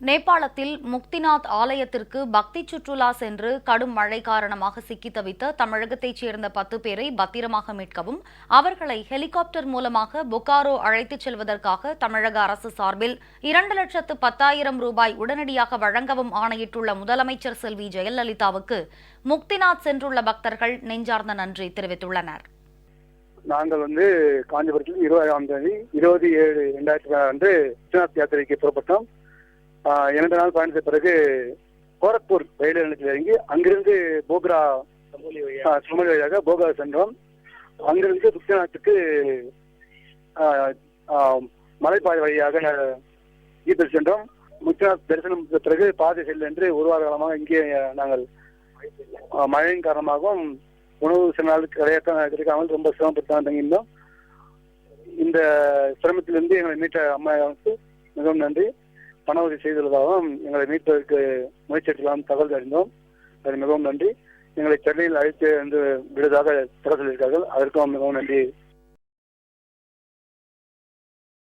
நேபாளத்தில் முக்திநாத் ஆலயத்திற்கு பக்தி சுற்றுலா சென்று கடும் மழை காரணமாக சிக்கி தவித்த தமிழகத்தைச் சேர்ந்த 10 பேரை பத்திரமாக மீட்கவும் அவர்களை ஹெலிகாப்டர் மூலமாக பொக்காரோ அழைத்துச் செல்வதற்காக தமிழக அரசு சார்பில் 2,10,000 ரூபாய் உடனடியாக வழங்கவும் ஆணையிட்டுள்ள முதலமைச்சர் செல்வி ஜெயலலிதாவுக்கு முக்திநாத் சென்றுள்ள பக்தர்கள் நெஞ்சார்ந்த நன்றி தெரிவித்துள்ளனர். நாங்கள் காஞ்சிபுரத்தில் 20ஆம் தேதி 20/7/2020 முக்திநாத் யாத்திரைக்கு புறப்பட்டோம். 2 நாள் பயணத்த பிறகு கோரக்பூர் ரயில்வே நிலையத்தில் இறங்கி அங்கிருந்து போக்ரா சுமலி வழியாக போகா சென்றோம். அங்கிருந்து முக்திநாத்துக்கு மலைப்பாதை வழியாக ஈப்பில் சென்றோம். முக்திநாத் தரிசனம் பிறகு பாதை செல்ல என்று ஒரு வார காலமாக இங்கே நாங்கள் மழையின் காரணமாகவும் உணவு சில நாளுக்கு கிடைக்காமல் ரொம்ப சிரமப்பட்டு தான் தங்கியிருந்தோம். இந்த சிரமத்திலிருந்து எங்களை மீட்ட அம்மாவுக்கு மிகவும் நன்றி. பண உதவி செய்துள்ளதாகவும் எங்களை மீட்பதற்கு முயற்சி எடுக்கலாம் தகவல் அறிந்தோம். அது மிகவும் நன்றி. எங்களை சென்னையில் அழைத்து விடுவதாக தர சொல்லியிருக்கார்கள். அதற்கும் மிகவும் நன்றி